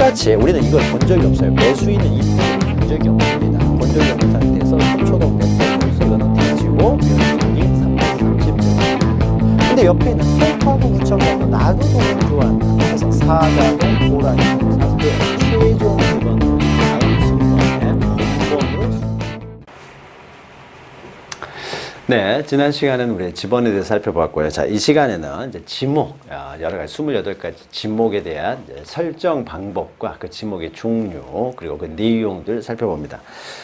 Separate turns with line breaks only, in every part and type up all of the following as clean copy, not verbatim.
똑같이 우리는 이걸 본 적이 없어요. 매수인은 이 부분을 본 적이 없습니다. 본 적이 없는 상태에서 3초동 100%에서 이거는 뒤지고 매수인이 330점. 근데 옆에 있는 소파구 구청장도 나도 너무 좋아한다. 그래서 4자동 고라니 사실 최종 2번으로 다음 순번에 본번으로. 네, 지난 시간에는 우리 지번에 대해서 살펴봤고요. 자, 이 시간에는 이제 지목, 여러 가지 28가지 지목에 대한 설정 방법과 그 지목의 종류, 그리고 그 내용들 살펴봅니다.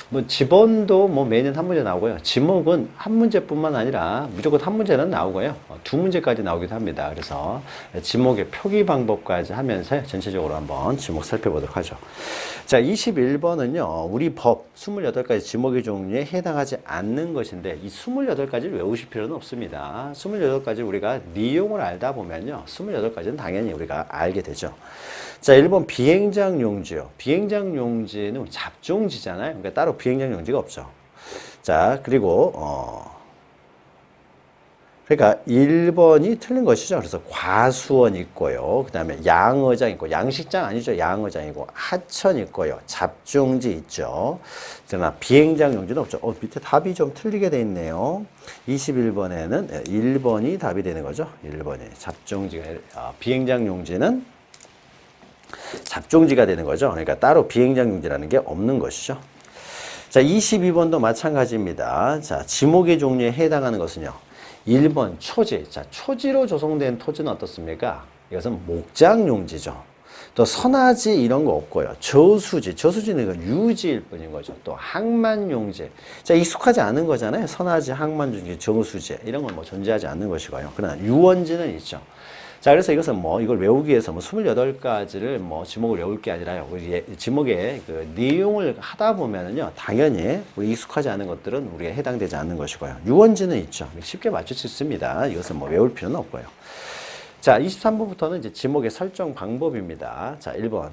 뭐 지번도 뭐 매년 한 문제 나오고요. 지목은 한 문제뿐만 아니라 무조건 한 문제는 나오고요. 두 문제까지 나오기도 합니다. 그래서 지목의 표기 방법까지 하면서 전체적으로 한번 지목 살펴보도록 하죠. 자, 21번은요. 우리 법 28가지 지목의 종류에 해당하지 않는 것인데 이 28가지를 외우실 필요는 없습니다. 28가지 우리가 내용을 알다 보면요. 28가지는 당연히 우리가 알게 되죠. 자, 1번 비행장 용지요. 비행장 용지는 잡종지잖아요. 그러니까 따로 비행장 용지가 없죠. 자, 그리고 그러니까 1번이 틀린 것이죠. 그래서 과수원 있고요. 그 다음에 양어장 있고, 양식장 아니죠. 양어장이고, 하천 있고요. 잡종지 있죠. 그러나 비행장 용지는 없죠. 밑에 답이 좀 틀리게 돼 있네요. 21번에는 1번이 답이 되는 거죠. 1번이. 잡종지가, 비행장 용지는 잡종지가 되는 거죠. 그러니까 따로 비행장 용지라는 게 없는 것이죠. 자, 22번도 마찬가지입니다. 자, 지목의 종류에 해당하는 것은요. 1번 초지. 자, 초지로 조성된 토지는 어떻습니까? 이것은 목장용지죠. 또 선화지 이런 거 없고요. 저수지. 저수지는 이건 유지일 뿐인 거죠. 또 항만용지. 자, 익숙하지 않은 거잖아요. 선화지, 항만용지, 저수지. 이런 건 뭐 존재하지 않는 것이고요. 그러나 유원지는 있죠. 자, 그래서 이것은 뭐 이걸 외우기 위해서 뭐 28가지를 뭐 지목을 외울 게 아니라요. 우리 지목의 그 내용을 하다 보면은요. 당연히 우리 익숙하지 않은 것들은 우리가 해당되지 않는 것이고요. 유원지는 있죠. 쉽게 맞출 수 있습니다. 이것은 뭐 외울 필요는 없고요. 자, 23번부터는 이제 지목의 설정 방법입니다. 자, 1번.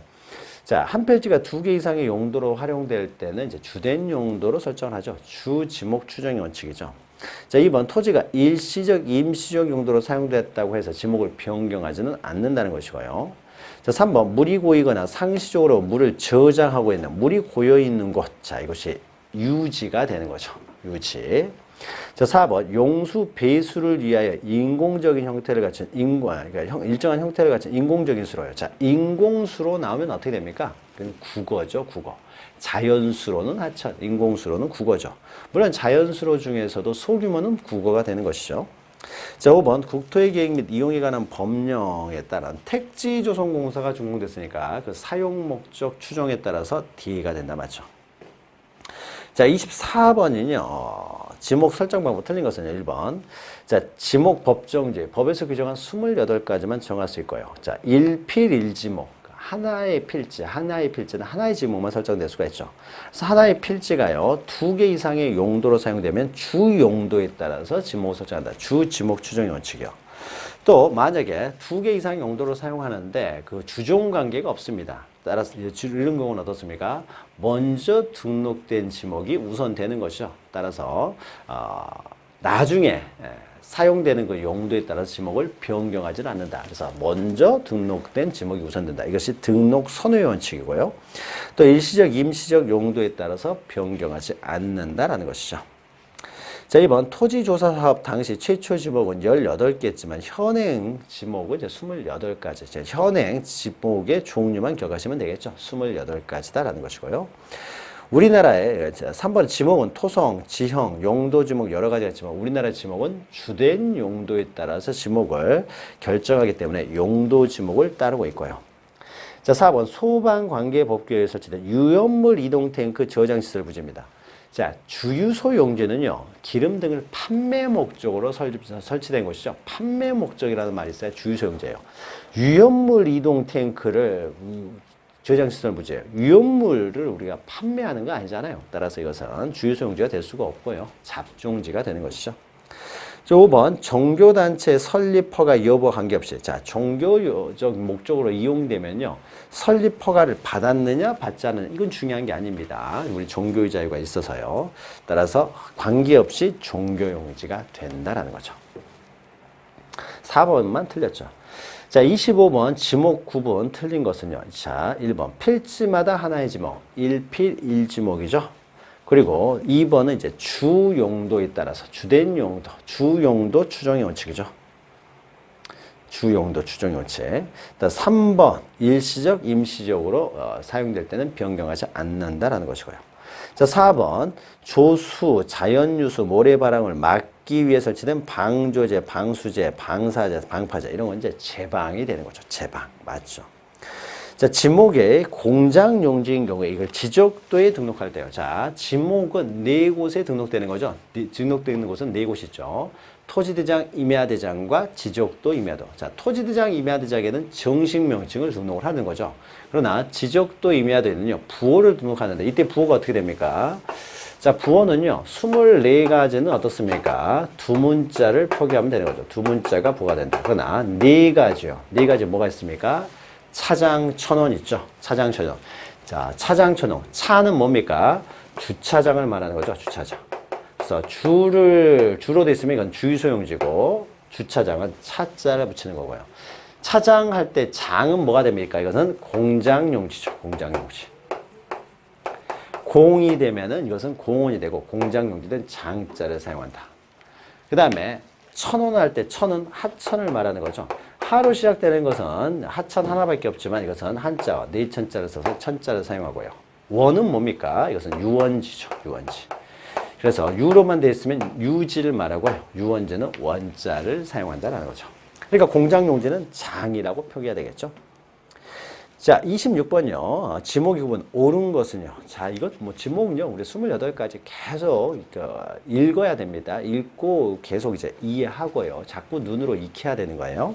자, 한 필지가 2개 이상의 용도로 활용될 때는 이제 주된 용도로 설정을 하죠. 주 지목 추정의 원칙이죠. 자, 2번 토지가 일시적, 임시적 용도로 사용됐다고 해서 지목을 변경하지는 않는다는 것이고요. 자, 3번 물이 고이거나 상시적으로 물을 저장하고 있는, 물이 고여 있는 곳. 자, 이것이 유지가 되는 거죠. 유지. 자, 4번 용수 배수를 위하여 인공적인 형태를 갖춘 그러니까 일정한 형태를 갖춘 인공적인 수로요. 자, 인공수로 나오면 어떻게 됩니까? 그건 국어죠, 국어. 자연수로는 하천, 인공수로는 국어죠. 물론 자연수로 중에서도 소규모는 국어가 되는 것이죠. 자, 5번 국토의 계획 및 이용에 관한 법령에 따른 택지조성공사가 준공됐으니까 그 사용 목적 추정에 따라서 D가 된다 맞죠? 자, 24번은요. 지목 설정 방법 틀린 것은 1번. 자, 지목 법정지. 법에서 규정한 28가지만 정할 수 있고요. 자, 1필 1지목. 하나의 필지는 하나의 지목만 설정될 수가 있죠. 그래서 하나의 필지가요, 2개 이상의 용도로 사용되면 주 용도에 따라서 지목을 설정한다. 주 지목 추정의 원칙이요. 또 만약에 2개 이상 용도로 사용하는데 그 주종 관계가 없습니다. 따라서 이런 경우는 어떻습니까? 먼저 등록된 지목이 우선되는 것이죠. 따라서 나중에 사용되는 그 용도에 따라서 지목을 변경하지는 않는다. 그래서 먼저 등록된 지목이 우선된다. 이것이 등록 선호의 원칙이고요. 또 일시적, 임시적 용도에 따라서 변경하지 않는다라는 것이죠. 자, 2번 토지조사 사업 당시 최초 지목은 18개지만 현행 지목은 이제 28가지. 이제 현행 지목의 종류만 기억하시면 되겠죠. 28가지다라는 것이고요. 우리나라의 3번 지목은 토성, 지형, 용도 지목 여러 가지가 있지만 우리나라 지목은 주된 용도에 따라서 지목을 결정하기 때문에 용도 지목을 따르고 있고요. 자, 4번 소방관계법규에 설치된 유연물 이동 탱크 저장 시설 부지입니다. 자, 주유소 용지는요, 기름 등을 판매 목적으로 설치된 것이죠. 판매 목적이라는 말이 있어요. 주유소 용지예요. 유연물 이동 탱크를 저장시설 부지예요. 위험물을 우리가 판매하는 거 아니잖아요. 따라서 이것은 주유소 용지가 될 수가 없고요. 잡종지가 되는 것이죠. 5번 종교단체 설립 허가 여부 관계없이, 자, 종교적 목적으로 이용되면요, 설립 허가를 받았느냐 받지 않느냐 이건 중요한 게 아닙니다. 우리 종교의 자유가 있어서요. 따라서 관계없이 종교용지가 된다라는 거죠. 4번만 틀렸죠. 자, 25번 지목 구분 틀린 것은요. 자, 1번 필지마다 하나의 지목, 1필 1지목이죠. 그리고 2번은 이제 주 용도에 따라서 주된 용도, 주 용도 추정의 원칙이죠. 주 용도 추정의 원칙. 3번 일시적, 임시적으로 사용될 때는 변경하지 않는다라는 것이고요. 자, 4번 조수, 자연유수, 모래바람을 막기 위해 설치된 방조제, 방수제, 방사제, 방파제 이런 건 이제 제방이 되는 거죠. 제방 맞죠? 자, 지목의 공장 용지인 경우에 이걸 지적도에 등록할 때요. 자, 지목은 4곳에 등록되는 거죠. 등록되는 곳은 4곳이 있죠. 토지대장, 임야대장과 지적도, 임야도. 자, 토지대장, 임야대장에는 정식 명칭을 등록을 하는 거죠. 그러나 지적도, 임야도에는요, 부호를 등록하는데 이때 부호가 어떻게 됩니까? 자, 부호는요, 24가지는 어떻습니까? 두 문자를 표기하면 되는 거죠. 두 문자가 부호가 된다. 그러나 4가지요. 4가지 뭐가 있습니까? 차장천원 있죠. 차장천원. 자, 차장천원. 차는 뭡니까? 주차장을 말하는 거죠. 주차장. 그래서 주로 돼 있으면 이건 주유소용지고 주차장은 차자를 붙이는 거고요. 차장할 때 장은 뭐가 됩니까? 이것은 공장용지죠. 공장용지. 공이 되면은 이것은 공원이 되고 공장용지는 장자를 사용한다. 그 다음에 천원 할 때 천은 하천을 말하는 거죠. 하로 시작되는 것은 하천 하나밖에 없지만 이것은 한자와 네천자를 써서 천자를 사용하고요. 원은 뭡니까? 이것은 유원지죠. 유원지. 그래서 유로만 되어 있으면 유지를 말하고요. 유원지는 원자를 사용한다는 거죠. 그러니까 공장용지는 장이라고 표기해야 되겠죠. 자, 26번요. 지목의 구분 옳은 것은요. 자, 이것 지목은요. 우리 28가지 계속 읽어야 됩니다. 읽고 계속 이제 이해하고요. 자꾸 눈으로 익혀야 되는 거예요.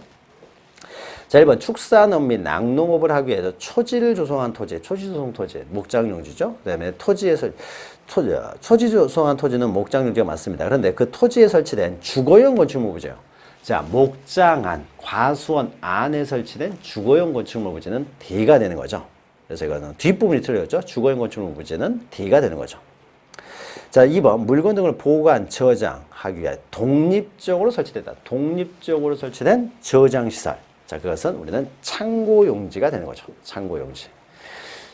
자, 1번 축산업 및 낙농업을 하기 위해서 초지를 조성한 토지, 초지조성 토지, 목장용지죠. 그 다음에 초지 조성한 토지는 목장용지가 맞습니다. 그런데 그 토지에 설치된 주거용 건축물부지요. 자, 목장 안, 과수원 안에 설치된 주거용 건축물부지는 D가 되는 거죠. 그래서 이거는 뒷부분이 틀렸죠. 주거용 건축물부지는 D가 되는 거죠. 자, 2번 물건 등을 보관, 저장하기 위해 독립적으로 설치됐다. 독립적으로 설치된 저장시설. 자, 그것은 우리는 창고용지가 되는 거죠. 창고용지.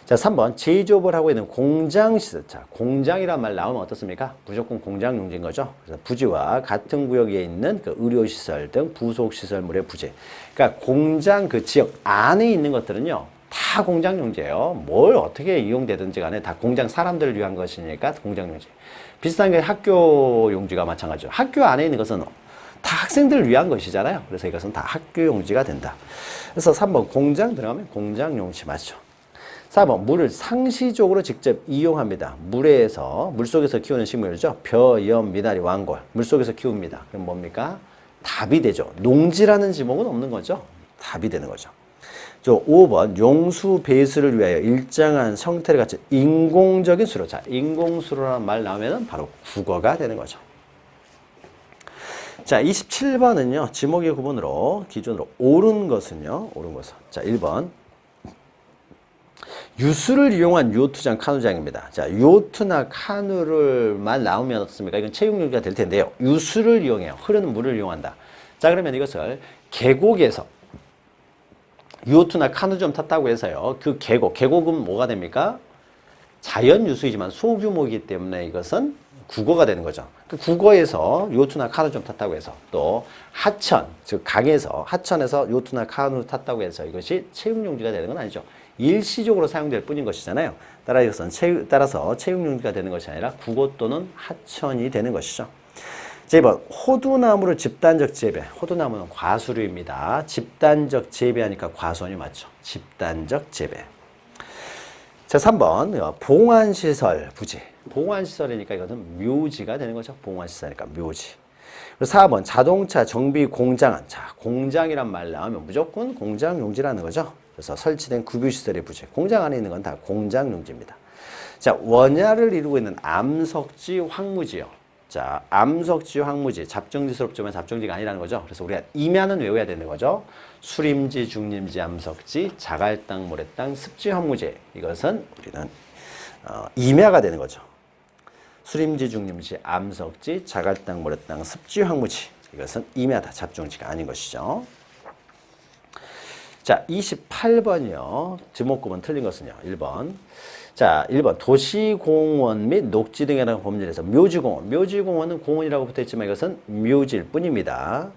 자, 3번 제조업을 하고 있는 공장시설. 자, 공장이란 말 나오면 어떻습니까? 무조건 공장용지인 거죠. 그래서 부지와 같은 구역에 있는 그 의료시설 등 부속시설물의 부지. 그러니까 공장 그 지역 안에 있는 것들은요. 다 공장용지예요. 뭘 어떻게 이용되든지 간에 다 공장 사람들을 위한 것이니까 공장용지. 비슷한 게 학교용지가 마찬가지죠. 학교 안에 있는 것은 다 학생들을 위한 것이잖아요. 그래서 이것은 다 학교용지가 된다. 그래서 3번 공장 들어가면 공장용지 맞죠. 4번 물을 상시적으로 직접 이용합니다. 물속에서 키우는 식물이죠. 벼, 염, 미나리, 왕골. 물속에서 키웁니다. 그럼 뭡니까? 답이 되죠. 농지라는 지목은 없는 거죠. 답이 되는 거죠. 5번 용수 배수를 위하여 일정한 형태를 갖춘 인공적인 수로. 자, 인공수로라는 말 나오면 바로 국어가 되는 거죠. 자, 27번은요. 지목의 구분으로 기준으로 옳은 것은요. 옳은 것은. 자, 1번 유수를 이용한 요트장, 카누장입니다. 자, 요트나 카누를만 나오면 어떻습니까? 이건 체육용지가 될 텐데요. 유수를 이용해요. 흐르는 물을 이용한다. 자, 그러면 이것을 계곡에서 요트나 카누 좀 탔다고 해서요. 그 계곡은 뭐가 됩니까? 자연 유수이지만 소규모이기 때문에 이것은 국어가 되는 거죠. 그 국어에서 요트나 카누 좀 탔다고 해서 또 하천, 즉 강에서 하천에서 요트나 카누 탔다고 해서 이것이 체육용지가 되는 건 아니죠. 일시적으로 사용될 뿐인 것이잖아요. 따라서 체육용지가 되는 것이 아니라 국어 또는 하천이 되는 것이죠. 자, 2번 호두나무를 집단적 재배. 호두나무는 과수류입니다. 집단적 재배하니까 과수원이 맞죠. 집단적 재배. 자, 3번 봉안시설 부지. 봉안시설이니까 이것은 묘지가 되는 거죠. 봉안시설이니까 묘지. 그리고 4번 자동차 정비 공장은. 자, 공장이란 말 나오면 무조건 공장용지라는 거죠. 그래서 설치된 구비시설의 부지. 공장 안에 있는 건 다 공장용지입니다. 자, 원야를 이루고 있는 암석지 황무지요. 자, 암석지 황무지. 잡정지스럽지만 잡정지가 아니라는 거죠. 그래서 우리가 임야는 외워야 되는 거죠. 수림지, 중림지, 암석지, 자갈땅, 모래땅, 습지, 황무지. 이것은 우리는 임야가 되는 거죠. 수림지, 중림지, 암석지, 자갈땅, 모래땅, 습지, 황무지. 이것은 임야다. 잡종지가 아닌 것이죠. 자, 28번이요. 지목구문 틀린 것은요. 1번. 자, 1번. 도시공원 및 녹지 등이라는 범죄에서 묘지공원. 묘지공원은 공원이라고 붙어있지만 이것은 묘지일 뿐입니다.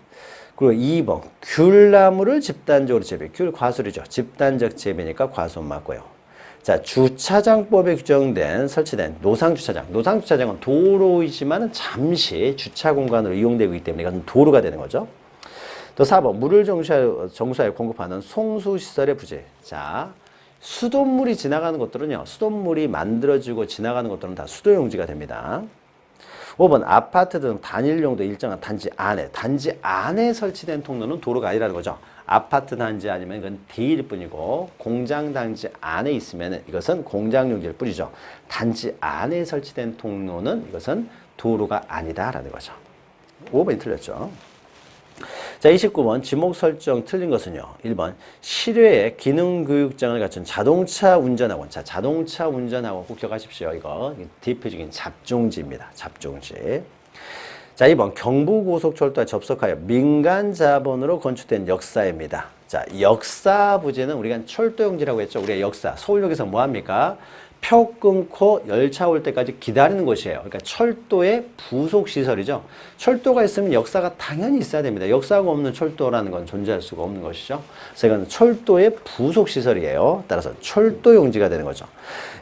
그리고 2번. 귤나무를 집단적으로 재배. 귤 과수리죠. 집단적 재배니까 과수 맞고요. 자, 주차장법에 규정된 설치된 노상주차장. 노상주차장은 도로이지만 잠시 주차 공간으로 이용되고 있기 때문에 이것은 도로가 되는 거죠. 또 4번. 물을 정수하여 공급하는 송수시설의 부재. 자, 수돗물이 지나가는 것들은요. 수돗물이 만들어지고 지나가는 것들은 다 수도용지가 됩니다. 5번. 아파트 등 단일용도 일정한 단지 안에 설치된 통로는 도로가 아니라는 거죠. 아파트 단지 아니면 이건 대일 뿐이고 공장 단지 안에 있으면 이것은 공장용지일 뿐이죠. 단지 안에 설치된 통로는 이것은 도로가 아니다라는 거죠. 5번이 틀렸죠. 자, 29번 지목 설정 틀린 것은요. 1번 실외에 기능교육장을 갖춘 자동차 운전학원. 자, 자동차 운전학원 꼭 기억하십시오. 이거 대표적인 잡종지입니다. 잡종지. 자, 2번 경부고속철도에 접속하여 민간 자본으로 건축된 역사입니다. 자, 역사 부지는 우리가 철도용지라고 했죠. 우리가 역사. 서울역에서 뭐합니까? 표 끊고 열차 올 때까지 기다리는 곳이에요. 그러니까 철도의 부속시설이죠. 철도가 있으면 역사가 당연히 있어야 됩니다. 역사가 없는 철도라는 건 존재할 수가 없는 것이죠. 그래서 이건 철도의 부속시설이에요. 따라서 철도용지가 되는 거죠.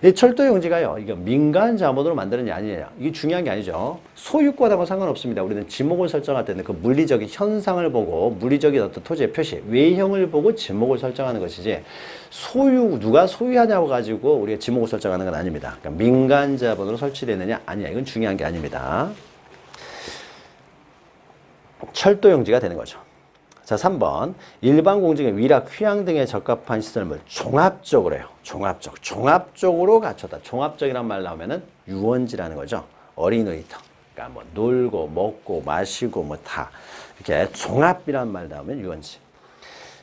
이 철도용지가요, 이거 민간 자본으로 만드는 게 아니에요. 이게 중요한 게 아니죠. 소유권하고 상관없습니다. 우리는 지목을 설정할 때는 그 물리적인 현상을 보고 물리적인 어떤 토지의 표시, 외형을 보고 지목을 설정하는 것이지 누가 소유하냐고 가지고 우리가 지목을 설정하는 건 아닙니다. 그러니까 민간 자본으로 설치되느냐 아니냐 이건 중요한 게 아닙니다. 철도용지가 되는 거죠. 자, 3번 일반 공직의 위락, 휴양 등에 적합한 시설물 종합적으로 해요. 종합적으로 갖췄다. 종합적이란 말 나오면은 유원지라는 거죠. 어린이 놀이터. 그러니까 뭐 놀고 먹고 마시고 뭐 다 이렇게 종합이란 말 나오면 유원지.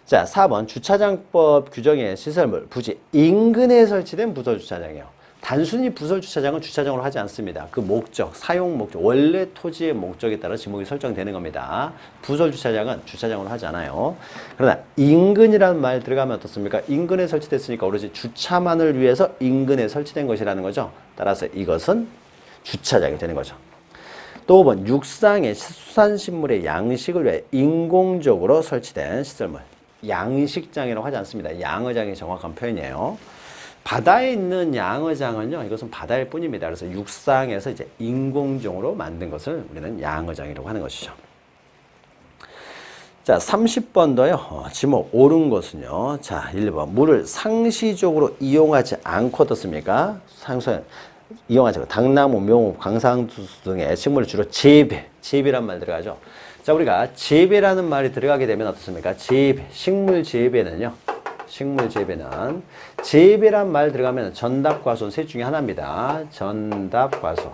자, 4번 주차장법 규정의 시설물 부지 인근에 설치된 부설주차장이에요. 단순히 부설주차장은 주차장으로 하지 않습니다. 그 목적, 사용 목적, 원래 토지의 목적에 따라 지목이 설정되는 겁니다. 부설주차장은 주차장으로 하지 않아요. 그러나 인근이라는 말 들어가면 어떻습니까? 인근에 설치됐으니까 오로지 주차만을 위해서 인근에 설치된 것이라는 거죠. 따라서 이것은 주차장이 되는 거죠. 또 5번 육상의 수산식물의 양식을 위해 인공적으로 설치된 시설물. 양식장이라고 하지 않습니다. 양어장이 정확한 표현이에요. 바다에 있는 양어장은요, 이것은 바다일 뿐입니다. 그래서 육상에서 이제 인공적으로 만든 것을 우리는 양어장이라고 하는 것이죠. 자, 30번도요, 지목 옳은 것은요, 자, 1번. 물을 상시적으로 이용하지 않고 어떻습니까? 이용하지 않고, 당나무, 묘목, 광산수 등의 식물을 주로 재배란 말 들어가죠. 자, 우리가 재배라는 말이 들어가게 되면 어떻습니까? 식물 재배는 재배란 말 들어가면 전답과손 셋 중에 하나입니다. 전답과손.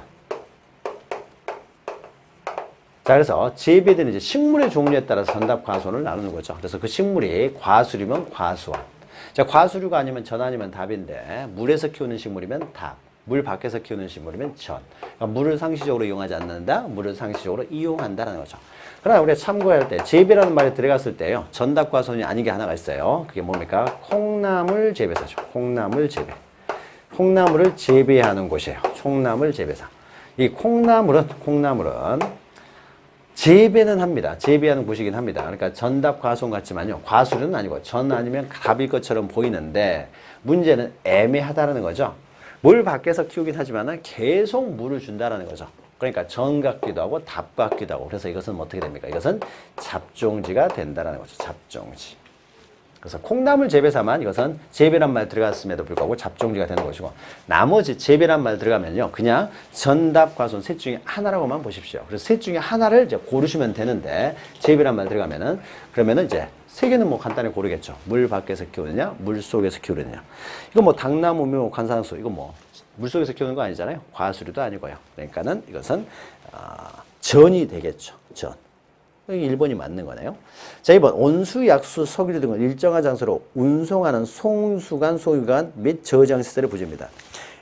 자, 그래서 재배되는 이제 식물의 종류에 따라서 전답과손을 나누는 거죠. 그래서 그 식물이 과수류면 과수원. 자, 과수류가 아니면 전 아니면 답인데 물에서 키우는 식물이면 답. 물 밖에서 키우는 식물이면 전. 그러니까 물을 상시적으로 이용하지 않는다. 물을 상시적으로 이용한다라는 거죠. 그러나 우리가 참고할 때 재배라는 말이 들어갔을 때요. 전답과손이 아닌 게 하나가 있어요. 그게 뭡니까? 콩나물 재배사죠. 콩나물 재배. 콩나물을 재배하는 곳이에요. 콩나물 재배사. 이 콩나물은 재배는 합니다. 재배하는 곳이긴 합니다. 그러니까 전답과손 같지만요. 과수류는 아니고 전 아니면 답일 것처럼 보이는데 문제는 애매하다는 거죠. 물 밖에서 키우긴 하지만 계속 물을 준다는 거죠. 그러니까 전 같기도 하고 답 같기도 하고. 그래서 이것은 어떻게 됩니까? 이것은 잡종지가 된다는 거죠. 잡종지. 그래서 콩나물 재배사만 이것은 재배란 말 들어갔음에도 불구하고 잡종지가 되는 것이고, 나머지 재배란 말 들어가면요, 그냥 전답과손 셋 중에 하나라고만 보십시오. 그래서 셋 중에 하나를 이제 고르시면 되는데, 재배란 말 들어가면은, 그러면은 이제 세 개는 뭐 간단히 고르겠죠. 물 밖에서 키우느냐, 물 속에서 키우느냐. 이거 뭐 당나무, 묘, 관상수, 이거 뭐 물속에서 키우는 거 아니잖아요. 과수류도 아니고요. 그러니까는 이것은 전이 되겠죠. 전. 1번이 맞는 거네요. 자, 2번 온수, 약수, 석유류 등을 일정한 장소로 운송하는 송수관, 소유관 및 저장 시설의 부지입니다.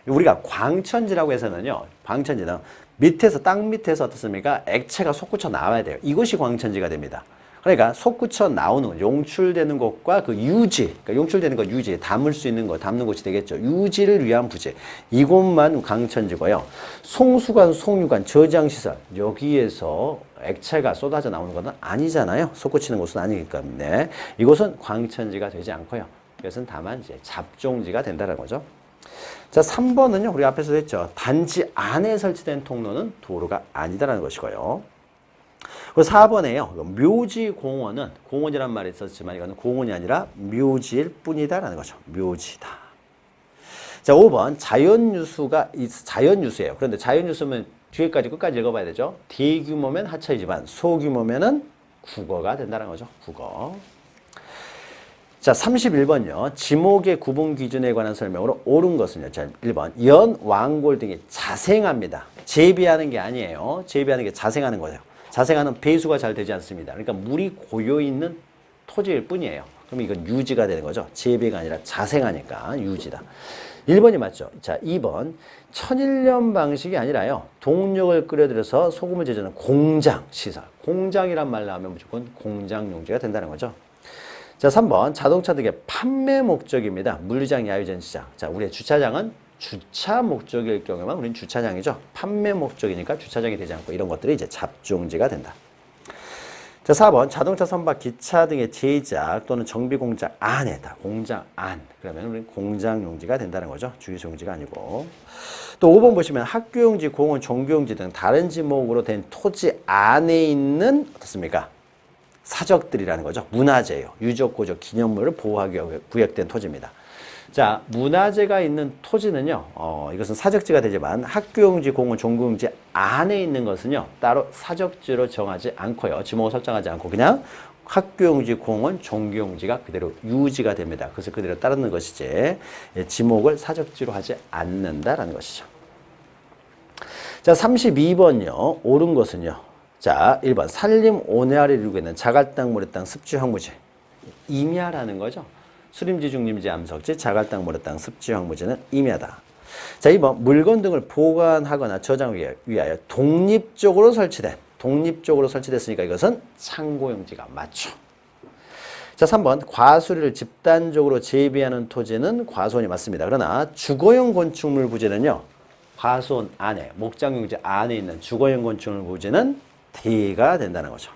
우리가 광천지라고 해서는요. 광천지는 밑에서 땅 밑에서 어떻습니까? 액체가 솟구쳐 나와야 돼요. 이것이 광천지가 됩니다. 그러니까 솟구쳐 나오는 용출되는 것과 그 유지, 그러니까 용출되는 것 유지, 담을 수 있는 것, 담는 곳이 되겠죠. 유지를 위한 부재. 이곳만 광천지고요. 송수관, 송유관, 저장시설 여기에서 액체가 쏟아져 나오는 것은 아니잖아요. 솟구치는 곳은 아니기 때문에 이곳은 광천지가 되지 않고요. 이것은 다만 이제 잡종지가 된다는 거죠. 자, 3번은요. 우리 앞에서 했죠. 단지 안에 설치된 통로는 도로가 아니다라는 것이고요. 그리고 4번에요. 묘지 공원은 공원이란 말이 있었지만 이거는 공원이 아니라 묘지일 뿐이다라는 거죠. 묘지다. 자, 5번 자연유수예요. 그런데 자연유수면 뒤에까지 끝까지 읽어봐야 되죠. 대규모면 하천이지만 소규모면은 국어가 된다는 거죠. 국어. 자, 31번요. 지목의 구분 기준에 관한 설명으로 옳은 것은요. 자, 1번. 연, 왕골 등이 자생합니다. 재배하는 게 아니에요. 재배하는 게 자생하는 거예요. 자생하는 배수가 잘 되지 않습니다. 그러니까 물이 고여있는 토지일 뿐이에요. 그럼 이건 유지가 되는 거죠. 재배가 아니라 자생하니까 유지다. 1번이 맞죠. 자, 2번. 천일염 방식이 아니라요. 동력을 끌어들여서 소금을 제조하는 공장, 시설. 공장이란 말로 하면 무조건 공장 용지가 된다는 거죠. 자, 3번. 자동차 등의 판매 목적입니다. 물류장, 야유전, 시장. 자, 우리의 주차장은 주차 목적일 경우에만 우리는 주차장이죠. 판매 목적이니까 주차장이 되지 않고 이런 것들이 이제 잡종지가 된다. 자, 4번. 자동차 선박, 기차 등의 제작 또는 정비 공장 안에다. 공장 안. 그러면 우리는 공장 용지가 된다는 거죠. 주유소 용지가 아니고. 또 5번 보시면 학교 용지, 공원, 종교 용지 등 다른 지목으로 된 토지 안에 있는 어떻습니까? 사적들이라는 거죠. 문화재예요. 유적, 고적, 기념물을 보호하기 위해 구역된 토지입니다. 자, 문화재가 있는 토지는요, 이것은 사적지가 되지만 학교용지, 공원, 종교용지 안에 있는 것은요, 따로 사적지로 정하지 않고요. 지목을 설정하지 않고 그냥 학교용지, 공원, 종교용지가 그대로 유지가 됩니다. 그래서 그대로 따르는 것이지, 지목을 사적지로 하지 않는다라는 것이죠. 자, 32번요. 옳은 것은요. 자, 1번. 산림 온해아를 이루고 있는 자갈땅, 모래땅, 습지, 황무지. 임야라는 거죠. 수림지, 중림지, 암석지, 자갈땅, 모래땅, 습지, 황무지는 임야다. 자, 2번. 물건 등을 보관하거나 저장하기 위하여 독립적으로 설치됐으니까 이것은 창고용지가 맞죠. 자, 3번. 과수리를 집단적으로 재배하는 토지는 과수원이 맞습니다. 그러나 주거용 건축물 부지는요, 과수원 안에, 목장용지 안에 있는 주거용 건축물 부지는 대가 된다는 거죠.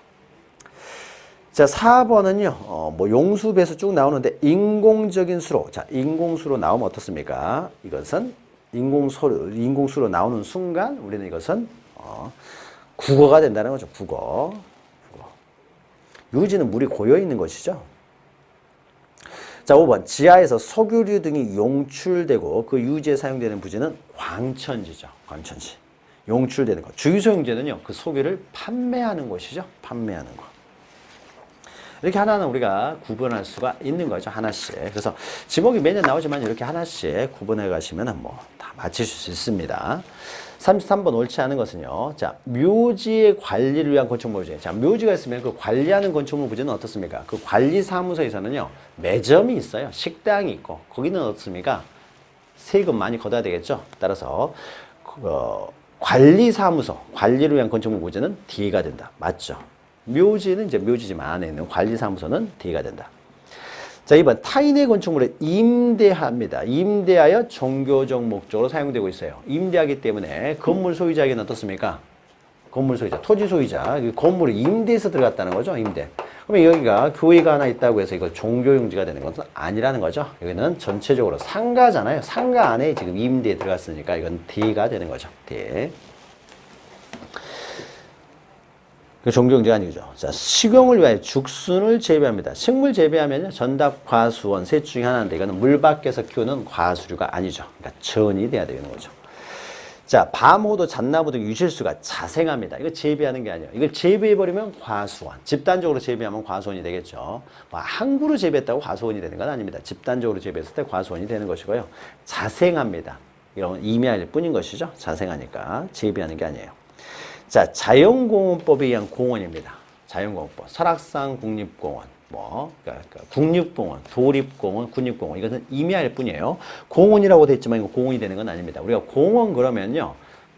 자, 4번은요, 뭐 용수, 배수 쭉 나오는데 인공적인 수로. 자, 인공수로 나오면 어떻습니까? 이것은 인공수로 나오는 순간 우리는 이것은 국어가 된다는 거죠. 국어. 유지는 물이 고여 있는 것이죠. 자, 5번. 지하에서 석유류 등이 용출되고 그 유지에 사용되는 부지는 광천지죠. 광천지. 용출되는 것. 주유소용지는요, 그 석유를 판매하는 곳이죠. 판매하는 것. 이렇게 하나는 우리가 구분할 수가 있는 거죠. 하나씩. 그래서 지목이 매년 나오지만 이렇게 하나씩 구분해 가시면 뭐 다 맞추실 수 있습니다. 33번 옳지 않은 것은요. 자, 묘지의 관리를 위한 건축물 부지. 자, 묘지가 있으면 그 관리하는 건축물 부지는 어떻습니까? 그 관리사무소에서는요, 매점이 있어요. 식당이 있고, 거기는 어떻습니까? 세금 많이 걷어야 되겠죠. 따라서, 관리사무소, 관리를 위한 건축물 부지는 D가 된다. 맞죠? 묘지는 이제 묘지지만 안에 있는 관리사무소는 D가 된다. 자, 2번. 타인의 건축물을 임대합니다. 임대하여 종교적 목적으로 사용되고 있어요. 임대하기 때문에 건물 소유자에게는 어떻습니까? 건물 소유자, 토지 소유자, 건물을 임대해서 들어갔다는 거죠. 임대. 그러면 여기가 교회가 하나 있다고 해서 이거 종교용지가 되는 것은 아니라는 거죠. 여기는 전체적으로 상가잖아요. 상가 안에 지금 임대에 들어갔으니까 이건 D가 되는 거죠. D. 그 종교용지가 아니죠. 자, 식용을 위하여 죽순을 재배합니다. 식물 재배하면요, 전답, 과수원, 셋 중에 하나인데 이거는 물 밖에서 키우는 과수류가 아니죠. 그러니까 전이 돼야 되는 거죠. 자, 밤호도, 잣나무 등 유실수가 자생합니다. 이거 재배하는 게 아니에요. 이걸 재배해버리면 과수원. 집단적으로 재배하면 과수원이 되겠죠. 뭐 한 그루 재배했다고 과수원이 되는 건 아닙니다. 집단적으로 재배했을 때 과수원이 되는 것이고요. 자생합니다. 이런 임야일 뿐인 것이죠. 자생하니까 재배하는 게 아니에요. 자, 자연공원법에 의한 공원입니다. 자연공원법. 설악산 국립공원, 그러니까 국립공원, 도립공원, 국립공원. 이것은 임야일 뿐이에요. 공원이라고 돼 있지만 이거 공원이 되는 건 아닙니다. 우리가 공원 그러면요,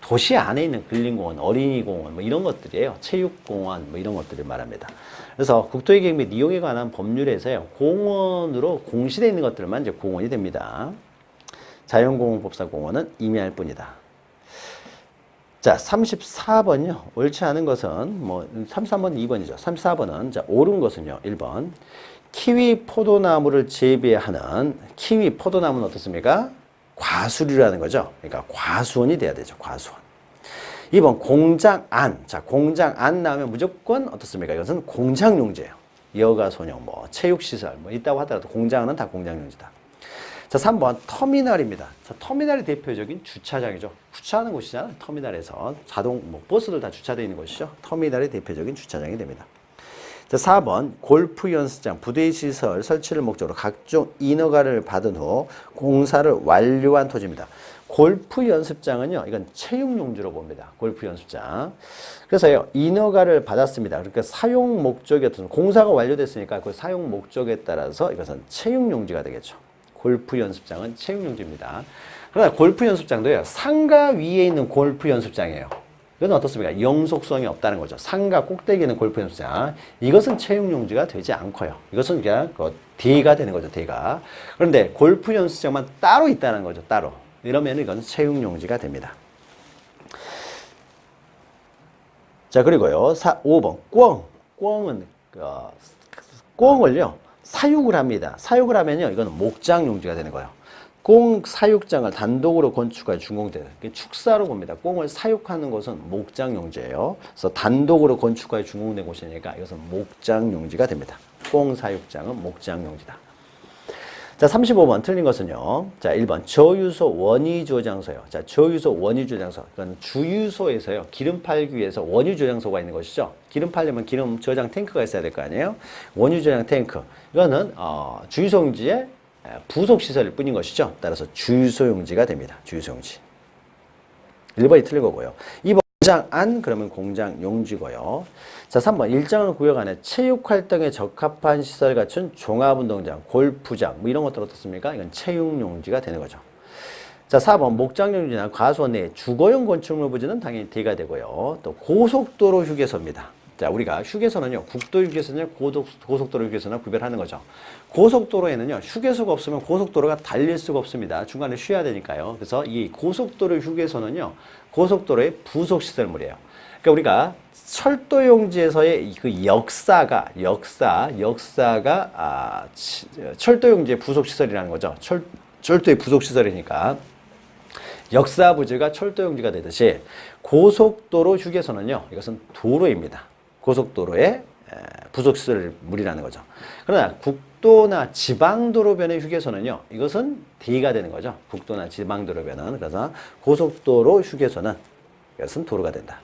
도시 안에 있는 근린공원, 어린이공원 뭐 이런 것들이에요. 체육공원 뭐 이런 것들을 말합니다. 그래서 국토의 계획 및 이용에 관한 법률에서요. 공원으로 공시되어 있는 것들만 이제 공원이 됩니다. 자연공원법상 공원은 임의할 뿐이다. 자, 34번요. 옳지 않은 것은 뭐 33번 2번이죠. 34번은 자, 옳은 것은요. 1번. 키위 포도나무를 재배하는 키위 포도나무는 어떻습니까? 과수류라는 거죠. 그러니까 과수원이 돼야 되죠. 과수원. 2번 공장 안. 자, 공장 안 나오면 무조건 어떻습니까? 이것은 공장용지예요. 여가 소녀, 뭐 체육시설 뭐 있다고 하더라도 공장은 다 공장용지다. 자, 3번 터미널입니다. 자, 터미널이 대표적인 주차장이죠. 주차하는 곳이잖아요. 터미널에서 자동 뭐 버스들 다 주차되어 있는 곳이죠. 터미널이 대표적인 주차장이 됩니다. 자, 4번 골프 연습장 부대 시설 설치를 목적으로 각종 인허가를 받은 후 공사를 완료한 토지입니다. 골프 연습장은요, 이건 체육용지로 봅니다. 골프 연습장. 그래서요, 인허가를 받았습니다. 그러니까 사용 목적이 어떤 공사가 완료됐으니까 그 사용 목적에 따라서 이것은 체육용지가 되겠죠. 골프 연습장은 체육용지입니다. 그러나 골프 연습장도요, 상가 위에 있는 골프 연습장이에요. 이건 어떻습니까? 영속성이 없다는 거죠. 상가 꼭대기에 있는 골프 연습장. 이것은 체육용지가 되지 않고요. 이것은 그냥 대가 되는 거죠. 대가. 그런데 골프 연습장만 따로 있다는 거죠. 따로. 이러면 이건 체육용지가 됩니다. 자, 그리고요. 5번. 꿩은 꿩을요. 사육을 합니다. 사육을 하면요. 이건 목장용지가 되는 거예요. 꿩 사육장을 단독으로 건축할 준공대 축사로 봅니다. 꿩을 사육하는 곳은 목장용지예요. 그래서 단독으로 건축할 준공된 곳이니까 이것은 목장용지가 됩니다. 꿩 사육장은 목장용지다. 자, 35번 틀린 것은요. 자, 1번 저유소 원위조장소요. 자, 저유소 원위조장소. 이건 주유소에서요. 기름 팔기 위해서 원유조장소가 있는 것이죠. 기름 팔려면 기름 저장 탱크가 있어야 될 거 아니에요. 원유저장 탱크. 이거는 주유소용지의 부속시설일 뿐인 것이죠. 따라서 주유소용지가 됩니다. 주유소용지. 1번이 틀린 거고요. 2번 공장 안 그러면 공장 용지고요. 자, 3번 일정한 구역 안에 체육활동에 적합한 시설 갖춘 종합운동장, 골프장 뭐 이런 것들 어떻습니까? 이건 체육용지가 되는 거죠. 자, 4번 목장용지나 과수원 내 주거용 건축물 부지는 당연히 D가 되고요. 또 고속도로 휴게소입니다. 자, 우리가 휴게소는요, 국도 휴게소냐, 고속도로 휴게소냐 구별하는 거죠. 고속도로에는요, 휴게소가 없으면 고속도로가 달릴 수가 없습니다. 중간에 쉬어야 되니까요. 그래서 이 고속도로 휴게소는요, 고속도로의 부속시설물이에요. 그러니까 우리가 철도용지에서의 그 역사가 철도용지의 부속시설이라는 거죠. 철도의 부속시설이니까. 역사 부지가 철도용지가 되듯이 고속도로 휴게소는요, 이것은 도로입니다. 고속도로의 부속시설물이라는 거죠. 그러나 국도나 지방도로변의 휴게소는요, 이것은 D가 되는 거죠. 국도나 지방도로변은. 그래서 고속도로 휴게소는 이것은 도로가 된다.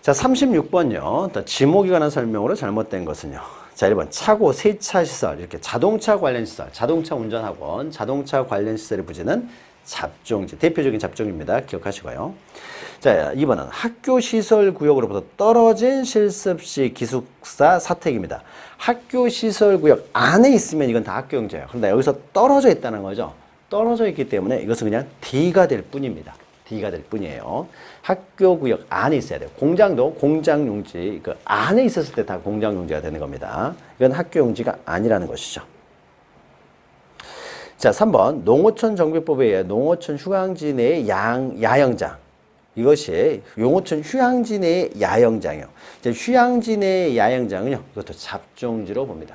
자, 36번요. 지목에 관한 설명으로 잘못된 것은요. 자, 1번 차고 세차시설, 이렇게 자동차 관련 시설, 자동차 운전학원, 자동차 관련 시설의 부지는 잡종지, 대표적인 잡종입니다. 기억하시고요. 자, 2번은 학교시설구역으로부터 떨어진 실습시 기숙사 사택입니다. 학교시설구역 안에 있으면 이건 다 학교용지예요. 그런데 여기서 떨어져 있다는 거죠. 떨어져 있기 때문에 이것은 그냥 D가 될 뿐입니다. D가 될 뿐이에요. 학교구역 안에 있어야 돼요. 공장도 공장용지, 그 안에 있었을 때 다 공장용지가 되는 겁니다. 이건 학교용지가 아니라는 것이죠. 자, 3번 농어촌 정비법에 의해 농어촌 휴양지 내의 야영장. 이것이 농어촌 휴양지 내의 야영장이요. 이제 휴양지 내의 야영장은요. 이것도 잡종지로 봅니다.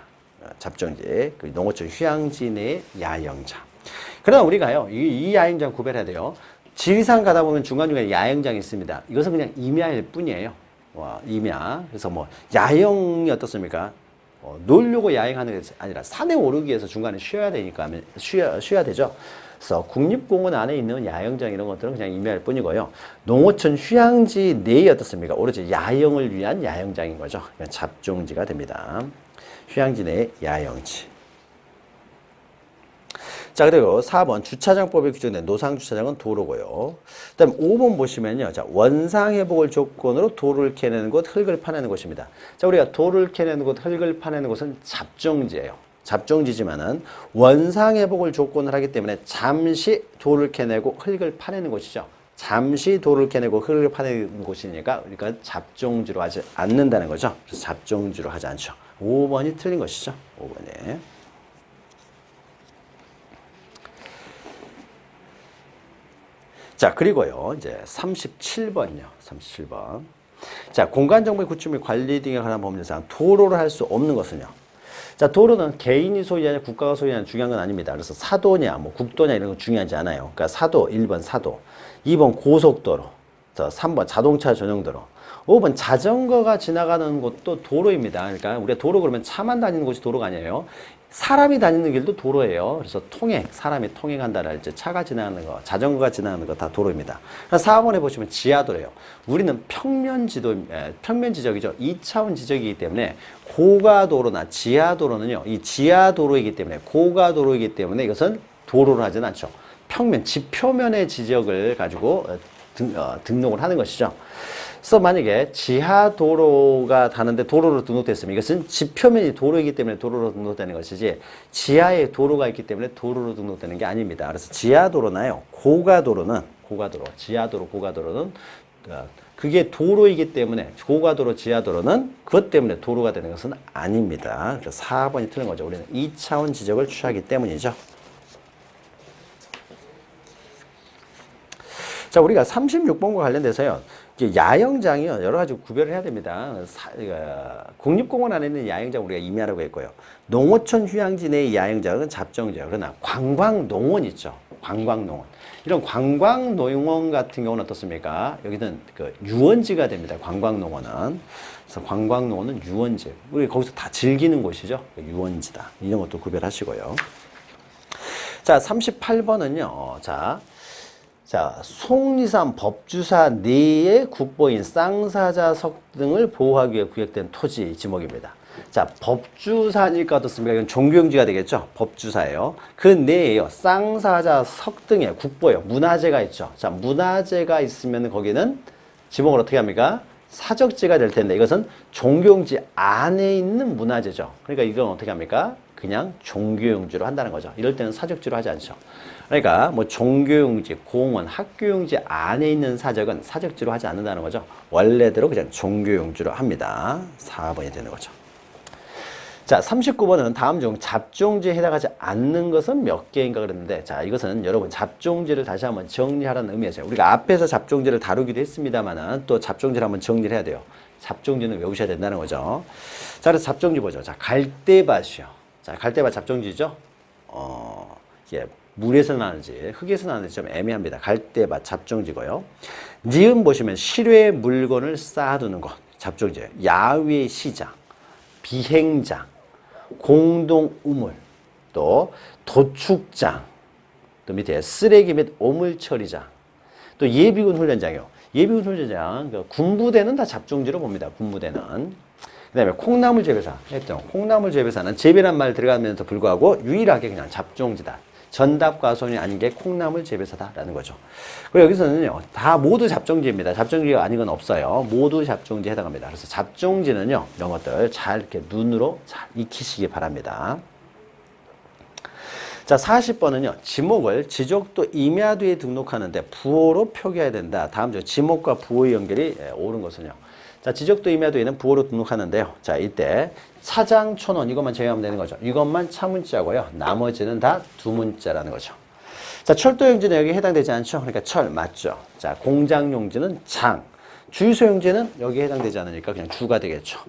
잡종지. 그 농어촌 휴양지 내의 야영장. 그러나 우리가요. 이 야영장 구별해야 돼요. 지리산 가다 보면 중간중간에 야영장이 있습니다. 이것은 그냥 임야일 뿐이에요. 임야. 그래서 뭐 야영이 어떻습니까? 놀려고 야행하는 게 아니라 산에 오르기 위해서 중간에 쉬어야 되니까 쉬어야 되죠. 그래서 국립공원 안에 있는 야영장 이런 것들은 그냥 임야일 뿐이고요. 농어촌 휴양지 내에 어떻습니까? 오로지 야영을 위한 야영장인 거죠. 잡종지가 됩니다. 휴양지 내의 야영지. 자, 그리고 4번 주차장법에 규정된 노상주차장은 도로고요. 그 다음 5번 보시면요. 자, 원상회복을 조건으로 도로를 캐내는 곳, 흙을 파내는 곳입니다. 자, 우리가 도로를 캐내는 곳, 흙을 파내는 곳은 잡종지예요. 잡종지지만은 원상회복을 조건을 하기 때문에 잠시 도로를 캐내고 흙을 파내는 곳이죠. 잠시 도로를 캐내고 흙을 파내는 곳이니까 우리가 잡종지로 하지 않는다는 거죠. 그래서 잡종지로 하지 않죠. 5번이 틀린 것이죠. 5번에. 자, 그리고요, 이제 37번요. 37번. 자, 공간정보의 구축 및 관리 등에 관한 법률상 도로를 할 수 없는 것은요. 자, 도로는 개인이 소유하냐 국가가 소유하냐 중요한 건 아닙니다. 그래서 사도냐 뭐 국도냐 이런 건 중요하지 않아요. 그러니까 사도 1번 사도, 2번 고속도로, 3번 자동차 전용도로, 5번 자전거가 지나가는 곳도 도로입니다. 그러니까 우리가 도로 그러면 차만 다니는 곳이 도로가 아니에요. 사람이 다니는 길도 도로예요. 그래서 통행, 사람이 통행한다라 이제 차가 지나가는 거, 자전거가 지나가는 거 다 도로입니다. 4번에 보시면 지하도로예요. 우리는 평면 지적이죠. 2차원 지적이기 때문에 고가도로나 지하도로는요. 이 지하도로이기 때문에 고가도로이기 때문에 이것은 도로를 하진 않죠. 평면, 지표면의 지적을 가지고 등록을 하는 것이죠. 그래서 만약에 지하도로가 다는데 도로로 등록됐으면 이것은 지표면이 도로이기 때문에 도로로 등록되는 것이지 지하에 도로가 있기 때문에 도로로 등록되는 게 아닙니다. 그래서 지하도로나요, 지하도로, 고가도로는 그게 도로이기 때문에 고가도로, 지하도로는 그것 때문에 도로가 되는 것은 아닙니다. 그래서 4번이 틀린 거죠. 우리는 2차원 지적을 취하기 때문이죠. 자, 우리가 36번과 관련돼서요. 야영장이요. 여러 가지 구별을 해야 됩니다. 국립공원 안에 있는 야영장 우리가 임야라고 했고요. 농어촌 휴양지 내의 야영장은 잡정지예요. 그러나 관광농원 있죠. 관광농원. 이런 관광농원 같은 경우는 어떻습니까? 여기는 그 유원지가 됩니다. 관광농원은. 그래서 관광농원은 유원지. 우리 거기서 다 즐기는 곳이죠. 유원지다. 이런 것도 구별하시고요. 자, 38번은요. 자, 속리산 법주사 내의 국보인 쌍사자석 등을 보호하기 위해 구역된 토지 지목입니다. 자, 법주사니까 어떻습니까? 이건 종교용지가 되겠죠? 법주사예요. 그 내에요. 쌍사자석 등의 국보예요. 문화재가 있죠. 자, 문화재가 있으면 거기는 지목을 어떻게 합니까? 사적지가 될 텐데 이것은 종교용지 안에 있는 문화재죠. 그러니까 이건 어떻게 합니까? 그냥 종교용지로 한다는 거죠. 이럴 때는 사적지로 하지 않죠. 그러니까 뭐 종교용지, 공원, 학교용지 안에 있는 사적은 사적지로 하지 않는다는 거죠. 원래대로 그냥 종교용지로 합니다. 4번이 되는 거죠. 자, 39번은 다음 중 잡종지에 해당하지 않는 것은 몇 개인가 그랬는데, 자, 이것은 여러분 잡종지를 다시 한번 정리하라는 의미에서요. 우리가 앞에서 잡종지를 다루기도 했습니다만은 또 잡종지를 한번 정리를 해야 돼요. 잡종지는 외우셔야 된다는 거죠. 자, 그래서 잡종지 보죠. 자, 갈대밭이요. 자, 갈대밭 잡종지죠. 예, 물에서 나는지 흙에서 나는지 좀 애매합니다. 갈대밭 잡종지고요. 니은 보시면 실외 물건을 쌓아두는 곳 잡종지예요. 야외 시장, 비행장, 공동 우물, 또 도축장, 또 밑에 쓰레기 및 오물 처리장, 또 예비군 훈련장이요. 예비군 훈련장, 그 군부대는 다 잡종지로 봅니다. 군부대는. 그 다음에 콩나물 재배사 했죠. 콩나물 재배사는 재배란 말 들어가면서 불구하고 유일하게 그냥 잡종지다. 전답과손이 아닌 게 콩나물 재배사다라는 거죠. 그리고 여기서는요, 다 모두 잡종지입니다. 잡종지가 아닌 건 없어요. 모두 잡종지에 해당합니다. 그래서 잡종지는요, 이런 것들 잘 이렇게 눈으로 잘 익히시기 바랍니다. 자, 40번은요, 지목을 지적도 임야도에 등록하는데 부호로 표기해야 된다. 다음 중 지목과 부호의 연결이 옳은 것은요. 자, 지적도 임야도에는 부호로 등록하는데요. 자, 이때 차장, 촌원 이것만 제외하면 되는 거죠. 이것만 차문자고요. 나머지는 다 두문자라는 거죠. 자, 철도용지는 여기 해당되지 않죠. 그러니까 철 맞죠. 자, 공장용지는 장, 주유소용지는 여기에 해당되지 않으니까 그냥 주가 되겠죠.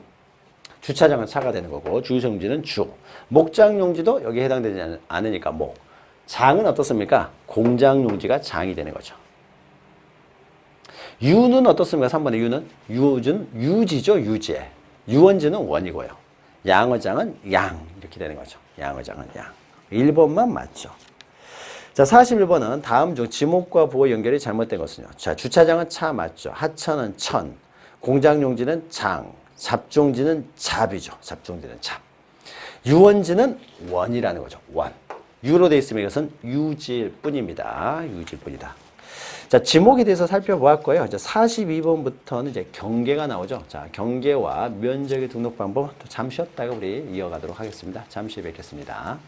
주차장은 차가 되는 거고 주유소용지는 주. 목장용지도 여기에 해당되지 않으니까 목. 장은 어떻습니까? 공장용지가 장이 되는 거죠. 유는 어떻습니까? 3번의 유는? 유는 유지죠, 유제. 유원지는 원이고요. 양어장은 양. 이렇게 되는 거죠. 양어장은 양. 1번만 맞죠. 자, 41번은 다음 중 지목과 부호 연결이 잘못된 것은요. 자, 주차장은 차 맞죠. 하천은 천. 공장용지는 장. 잡종지는 잡이죠. 잡종지는 잡. 유원지는 원이라는 거죠. 원. 유로 되어 있으면 이것은 유지일 뿐입니다. 유지일 뿐이다. 자, 지목에 대해서 살펴보았고요. 이제 42번부터는 이제 경계가 나오죠. 자, 경계와 면적의 등록 방법 또 잠시 쉬었다가 우리 이어가도록 하겠습니다. 잠시 뵙겠습니다.